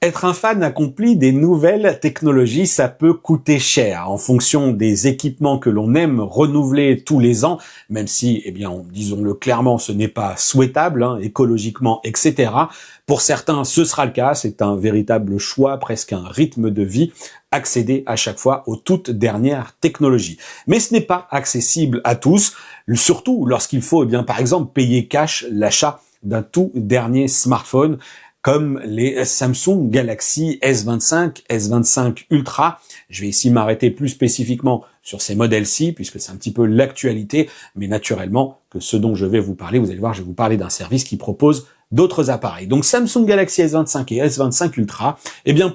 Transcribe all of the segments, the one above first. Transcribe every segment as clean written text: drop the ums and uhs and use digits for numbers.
Être un fan accompli des nouvelles technologies, ça peut coûter cher en fonction des équipements que l'on aime renouveler tous les ans, même si, disons-le clairement, ce n'est pas souhaitable, écologiquement, etc. Pour certains, ce sera le cas, c'est un véritable choix, presque un rythme de vie, accéder à chaque fois aux toutes dernières technologies. Mais ce n'est pas accessible à tous, surtout lorsqu'il faut, par exemple, payer cash l'achat d'un tout dernier smartphone, comme les Samsung Galaxy S25, S25 Ultra. Je vais ici m'arrêter plus spécifiquement sur ces modèles-ci, puisque c'est un petit peu l'actualité, mais naturellement, que ce dont je vais vous parler, vous allez voir, je vais vous parler d'un service qui propose d'autres appareils. Donc Samsung Galaxy S25 et S25 Ultra,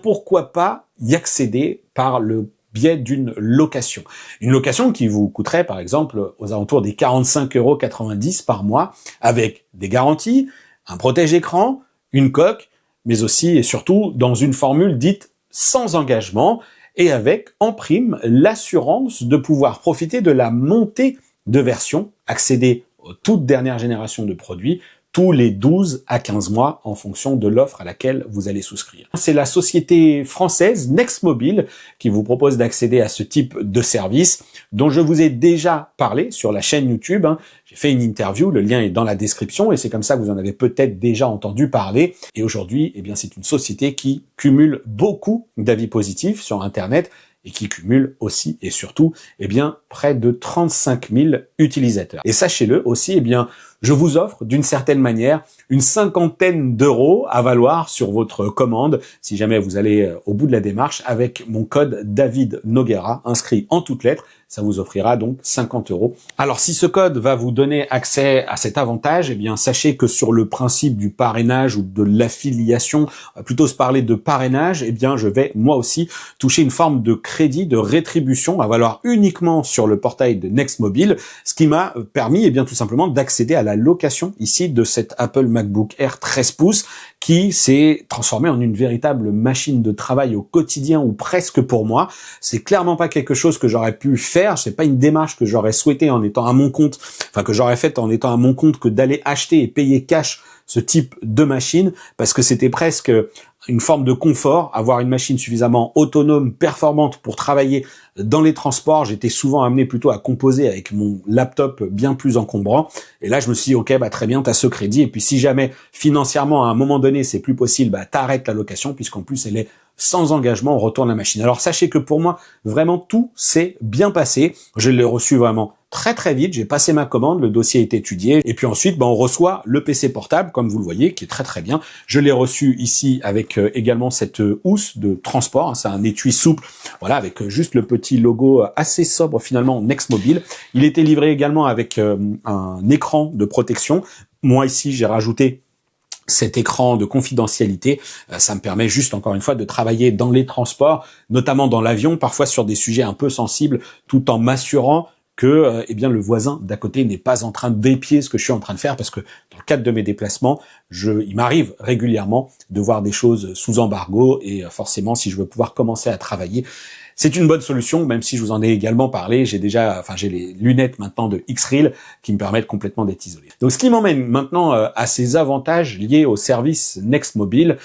pourquoi pas y accéder par le biais d'une location. Une location qui vous coûterait, par exemple, aux alentours des 45,90 € par mois, avec des garanties, un protège-écran, une coque, mais aussi et surtout dans une formule dite sans engagement et avec en prime l'assurance de pouvoir profiter de la montée de version, accéder aux toutes dernières générations de produits tous les 12 à 15 mois en fonction de l'offre à laquelle vous allez souscrire. C'est la société française Nextmobile qui vous propose d'accéder à ce type de service dont je vous ai déjà parlé sur la chaîne YouTube. J'ai fait une interview, le lien est dans la description et c'est comme ça que vous en avez peut-être déjà entendu parler. Et aujourd'hui, c'est une société qui cumule beaucoup d'avis positifs sur Internet et qui cumule aussi et surtout, près de 35 000 utilisateurs. Et sachez-le aussi, je vous offre d'une certaine manière une cinquantaine d'euros à valoir sur votre commande si jamais vous allez au bout de la démarche avec mon code David Noguera inscrit en toutes lettres. Ça vous offrira donc 50 €. Alors si ce code va vous donner accès à cet avantage, sachez que sur le principe du parrainage ou de l'affiliation, on va plutôt se parler de parrainage, je vais moi aussi toucher une forme de crédit, de rétribution à valoir uniquement sur le portail de Nextmobile, ce qui m'a permis tout simplement d'accéder à la location ici de cet Apple MacBook Air 13 pouces qui s'est transformé en une véritable machine de travail au quotidien ou presque pour moi. C'est clairement pas quelque chose que j'aurais pu faire, c'est pas une démarche que j'aurais souhaité en étant à mon compte, que j'aurais faite en étant à mon compte que d'aller acheter et payer cash ce type de machine, parce que c'était presque une forme de confort, avoir une machine suffisamment autonome, performante pour travailler dans les transports. J'étais souvent amené plutôt à composer avec mon laptop bien plus encombrant. Et là, je me suis dit, ok, très bien, t'as ce crédit. Et puis, si jamais financièrement, à un moment donné, c'est plus possible, t'arrêtes la location, puisqu'en plus, elle est sans engagement, on retourne la machine. Alors, sachez que pour moi, vraiment, tout s'est bien passé. Je l'ai reçu vraiment très très vite, j'ai passé ma commande, le dossier est étudié, et puis ensuite on reçoit le PC portable, comme vous le voyez, qui est très très bien. Je l'ai reçu ici avec également cette housse de transport, c'est un étui souple, voilà, avec juste le petit logo assez sobre finalement Nextmobile. Il était livré également avec un écran de protection. Moi ici j'ai rajouté cet écran de confidentialité, ça me permet juste encore une fois de travailler dans les transports, notamment dans l'avion, parfois sur des sujets un peu sensibles, tout en m'assurant que le voisin d'à côté n'est pas en train d'épier ce que je suis en train de faire, parce que dans le cadre de mes déplacements, il m'arrive régulièrement de voir des choses sous embargo, et forcément si je veux pouvoir commencer à travailler, c'est une bonne solution, même si je vous en ai également parlé. J'ai les lunettes maintenant de X-Real qui me permettent complètement d'être isolé. Donc ce qui m'emmène maintenant à ces avantages liés au service Nextmobile,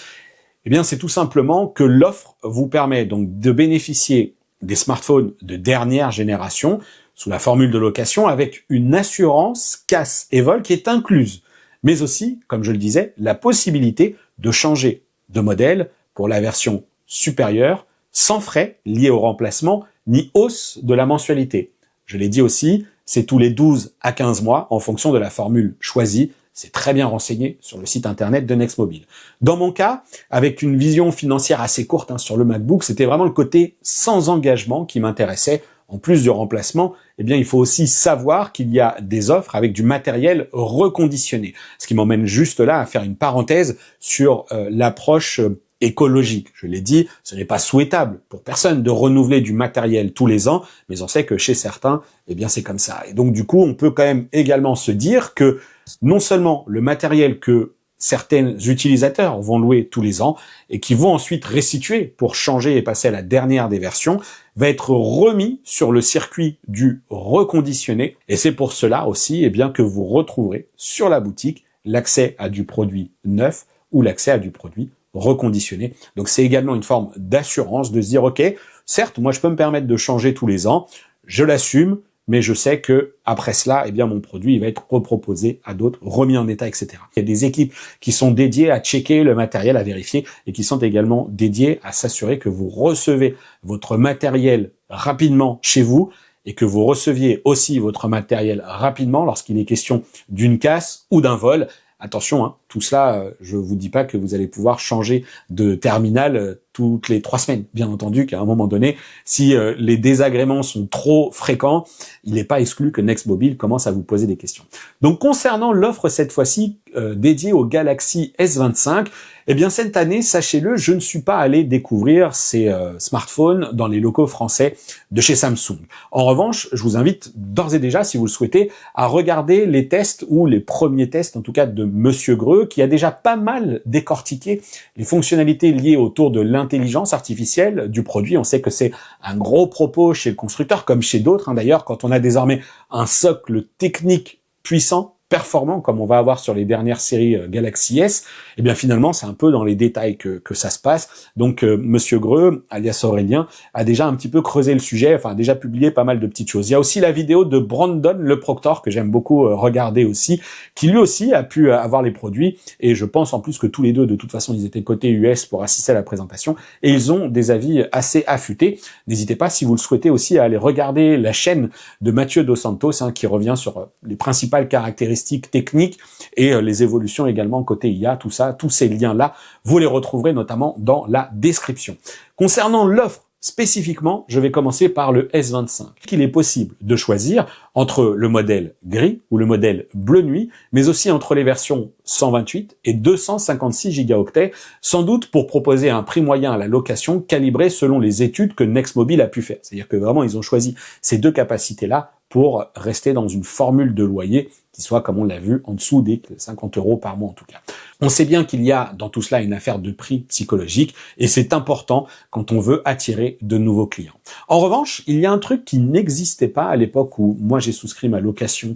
c'est tout simplement que l'offre vous permet donc de bénéficier des smartphones de dernière génération sous la formule de location avec une assurance casse et vol qui est incluse, mais aussi, comme je le disais, la possibilité de changer de modèle pour la version supérieure sans frais liés au remplacement ni hausse de la mensualité. Je l'ai dit aussi, c'est tous les 12 à 15 mois en fonction de la formule choisie. C'est très bien renseigné sur le site internet de Nextmobile. Dans mon cas, avec une vision financière assez courte sur le MacBook, c'était vraiment le côté sans engagement qui m'intéressait. En plus du remplacement, il faut aussi savoir qu'il y a des offres avec du matériel reconditionné. Ce qui m'emmène juste là à faire une parenthèse sur l'approche écologique. Je l'ai dit, ce n'est pas souhaitable pour personne de renouveler du matériel tous les ans, mais on sait que chez certains, c'est comme ça. Et donc du coup, on peut quand même également se dire que non seulement le matériel que certains utilisateurs vont louer tous les ans et qui vont ensuite restituer pour changer et passer à la dernière des versions, va être remis sur le circuit du reconditionné. Et c'est pour cela aussi que vous retrouverez sur la boutique l'accès à du produit neuf ou l'accès à du produit reconditionner. Donc c'est également une forme d'assurance de se dire, ok, certes, moi je peux me permettre de changer tous les ans, je l'assume, mais je sais que après cela, eh bien mon produit il va être reproposé à d'autres, remis en état, etc. Il y a des équipes qui sont dédiées à checker le matériel, à vérifier, et qui sont également dédiées à s'assurer que vous recevez votre matériel rapidement chez vous, et que vous receviez aussi votre matériel rapidement lorsqu'il est question d'une casse ou d'un vol. Attention, hein, tout cela, je vous dis pas que vous allez pouvoir changer de terminal toutes les 3 semaines. Bien entendu qu'à un moment donné, si les désagréments sont trop fréquents, il n'est pas exclu que Nextmobile commence à vous poser des questions. Donc concernant l'offre cette fois-ci dédiée au Galaxy S25, eh bien cette année, sachez-le, je ne suis pas allé découvrir ces smartphones dans les locaux français de chez Samsung. En revanche, je vous invite d'ores et déjà, si vous le souhaitez, à regarder les tests ou les premiers tests, en tout cas de Monsieur Greux, qui a déjà pas mal décortiqué les fonctionnalités liées autour de l'intelligence artificielle du produit. On sait que c'est un gros propos chez le constructeur, comme chez d'autres. D'ailleurs, quand on a désormais un socle technique puissant, performant, comme on va avoir sur les dernières séries Galaxy S, et bien finalement c'est un peu dans les détails que ça se passe. Donc Monsieur Greux, alias Aurélien, a déjà un petit peu creusé le sujet, enfin a déjà publié pas mal de petites choses. Il y a aussi la vidéo de Brandon le Proctor, que j'aime beaucoup regarder aussi, qui lui aussi a pu avoir les produits, et je pense en plus que tous les deux, de toute façon, ils étaient côté US pour assister à la présentation, et ils ont des avis assez affûtés. N'hésitez pas, si vous le souhaitez aussi, à aller regarder la chaîne de Mathieu Dos Santos, hein, qui revient sur les principales caractéristiques techniques et les évolutions également côté IA, tout ça, tous ces liens-là, vous les retrouverez notamment dans la description. Concernant l'offre spécifiquement, je vais commencer par le S25. Il est possible de choisir entre le modèle gris ou le modèle bleu nuit, mais aussi entre les versions 128 et 256 Go, sans doute pour proposer un prix moyen à la location calibré selon les études que Nextmobile a pu faire. C'est-à-dire que vraiment, ils ont choisi ces deux capacités-là pour rester dans une formule de loyer qui soit, comme on l'a vu, en dessous des 50 € par mois en tout cas. On sait bien qu'il y a dans tout cela une affaire de prix psychologique et c'est important quand on veut attirer de nouveaux clients. En revanche, il y a un truc qui n'existait pas à l'époque où moi j'ai souscrit ma location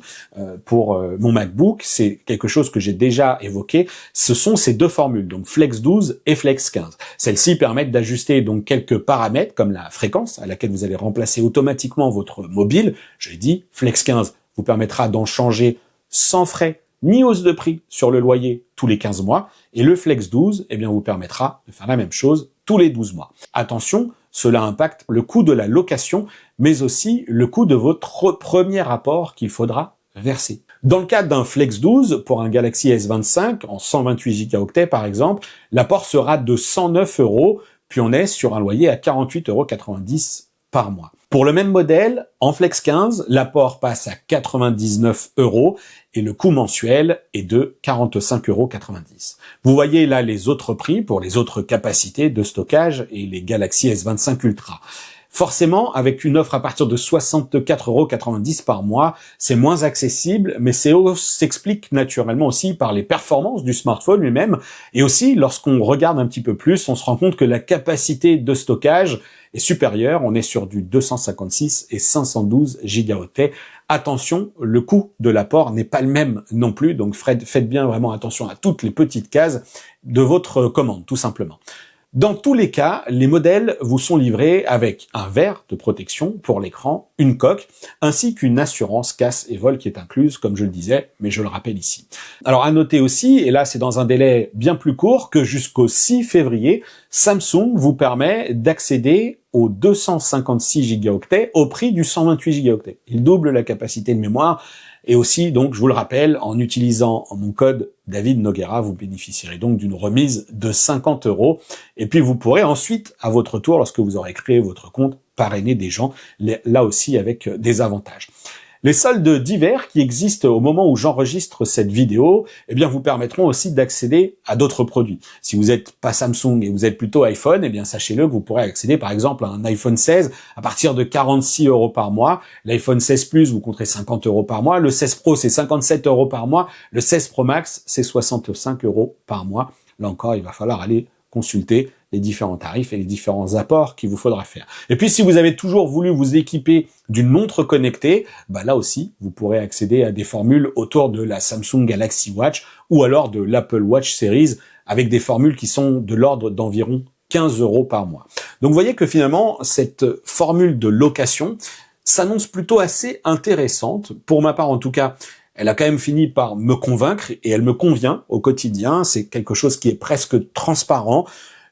pour mon MacBook, c'est quelque chose que j'ai déjà évoqué, ce sont ces deux formules, donc Flex 12 et Flex 15. Celles-ci permettent d'ajuster donc quelques paramètres comme la fréquence à laquelle vous allez remplacer automatiquement votre mobile. Je l'ai dit, Flex 15 vous permettra d'en changer sans frais ni hausse de prix sur le loyer tous les 15 mois, et le Flex 12 eh bien, vous permettra de faire la même chose tous les 12 mois. Attention, cela impacte le coût de la location, mais aussi le coût de votre premier apport qu'il faudra verser. Dans le cadre d'un Flex 12, pour un Galaxy S25 en 128 Go par exemple, l'apport sera de 109 €, puis on est sur un loyer à 48,90 € par mois. Pour le même modèle, en Flex 15, l'apport passe à 99 € et le coût mensuel est de 45,90 €. Vous voyez là les autres prix pour les autres capacités de stockage et les Galaxy S25 Ultra. Forcément, avec une offre à partir de 64,90 € par mois, c'est moins accessible, mais s'explique naturellement aussi par les performances du smartphone lui-même. Et aussi, lorsqu'on regarde un petit peu plus, on se rend compte que la capacité de stockage est supérieure. On est sur du 256 et 512 Go. Attention, le coût de l'apport n'est pas le même non plus, donc faites bien vraiment attention à toutes les petites cases de votre commande, tout simplement. Dans tous les cas, les modèles vous sont livrés avec un verre de protection pour l'écran, une coque, ainsi qu'une assurance casse et vol qui est incluse, comme je le disais, mais je le rappelle ici. Alors à noter aussi, et là c'est dans un délai bien plus court, que jusqu'au 6 février, Samsung vous permet d'accéder aux 256 Go au prix du 128 Go. Il double la capacité de mémoire. Et aussi, donc, je vous le rappelle, en utilisant mon code David Noguera, vous bénéficierez donc d'une remise de 50 €. Et puis, vous pourrez ensuite, à votre tour, lorsque vous aurez créé votre compte, parrainer des gens, là aussi avec des avantages. Les soldes d'hiver qui existent au moment où j'enregistre cette vidéo, eh bien, vous permettront aussi d'accéder à d'autres produits. Si vous n'êtes pas Samsung et vous êtes plutôt iPhone, eh bien, sachez-le que vous pourrez accéder, par exemple, à un iPhone 16 à partir de 46 € par mois. L'iPhone 16 Plus, vous compterez 50 € par mois. Le 16 Pro, c'est 57 € par mois. Le 16 Pro Max, c'est 65 € par mois. Là encore, il va falloir aller consulter les différents tarifs et les différents apports qu'il vous faudra faire. Et puis, si vous avez toujours voulu vous équiper d'une montre connectée, bah là aussi, vous pourrez accéder à des formules autour de la Samsung Galaxy Watch ou alors de l'Apple Watch Series avec des formules qui sont de l'ordre d'environ 15 € par mois. Donc vous voyez que finalement, cette formule de location s'annonce plutôt assez intéressante. Pour ma part en tout cas, elle a quand même fini par me convaincre et elle me convient au quotidien. C'est quelque chose qui est presque transparent.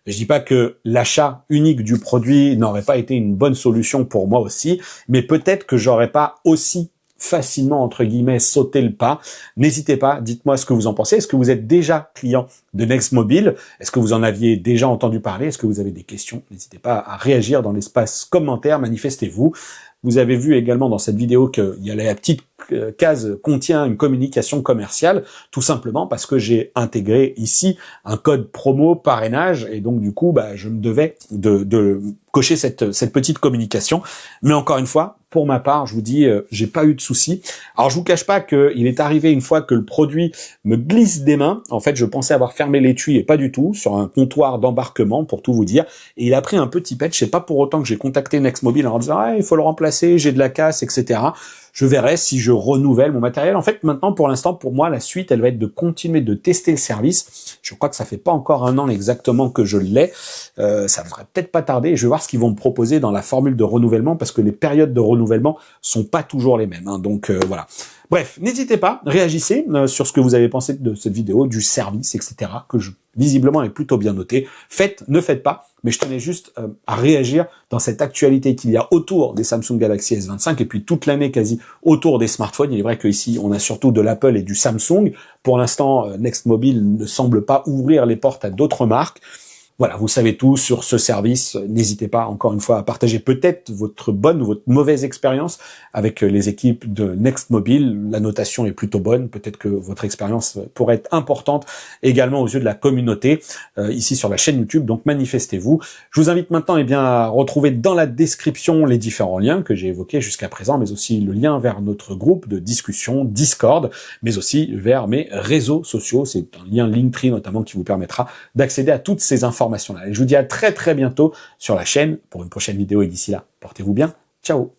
Je dis pas que l'achat unique du produit n'aurait pas été une bonne solution pour moi aussi, mais peut-être que j'aurais pas aussi facilement, entre guillemets, sauté le pas. N'hésitez pas, dites-moi ce que vous en pensez. Est-ce que vous êtes déjà client de Next Mobile? Est-ce que vous en aviez déjà entendu parler? Est-ce que vous avez des questions? N'hésitez pas à réagir dans l'espace commentaire, manifestez-vous. Vous avez vu également dans cette vidéo qu'il y a la petite case contient une communication commerciale, tout simplement parce que j'ai intégré ici un code promo parrainage et donc du coup, je me devais de cocher cette petite communication. Mais encore une fois, pour ma part, je vous dis, j'ai pas eu de soucis. Alors je vous cache pas qu'il est arrivé une fois que le produit me glisse des mains. En fait, je pensais avoir fermé l'étui et pas du tout, sur un comptoir d'embarquement pour tout vous dire. Et il a pris un petit patch. C'est pas pour autant que j'ai contacté Next Mobile en disant il faut le remplacer, j'ai de la casse, etc. Je verrai si je renouvelle mon matériel. En fait, maintenant, pour l'instant, pour moi, la suite, elle va être de continuer de tester le service. Je crois que ça fait pas encore un an exactement que je l'ai. Ça devrait peut-être pas tarder. Je vais voir ce qu'ils vont me proposer dans la formule de renouvellement parce que les périodes de renouvellement sont pas toujours les mêmes. Donc voilà. Bref, n'hésitez pas, réagissez sur ce que vous avez pensé de cette vidéo, du service, etc. que visiblement est plutôt bien noté. Faites, ne faites pas, mais je tenais juste à réagir dans cette actualité qu'il y a autour des Samsung Galaxy S25 et puis toute l'année quasi autour des smartphones. Il est vrai qu'ici, on a surtout de l'Apple et du Samsung. Pour l'instant, Next Mobile ne semble pas ouvrir les portes à d'autres marques. Voilà, vous savez tout sur ce service. N'hésitez pas, encore une fois, à partager peut-être votre bonne ou votre mauvaise expérience avec les équipes de Next Mobile. La notation est plutôt bonne. Peut-être que votre expérience pourrait être importante également aux yeux de la communauté ici sur la chaîne YouTube. Donc manifestez-vous. Je vous invite maintenant à retrouver dans la description les différents liens que j'ai évoqués jusqu'à présent, mais aussi le lien vers notre groupe de discussion Discord, mais aussi vers mes réseaux sociaux. C'est un lien Linktree notamment qui vous permettra d'accéder à toutes ces informations. Et je vous dis à très bientôt sur la chaîne pour une prochaine vidéo et d'ici là, portez-vous bien. Ciao.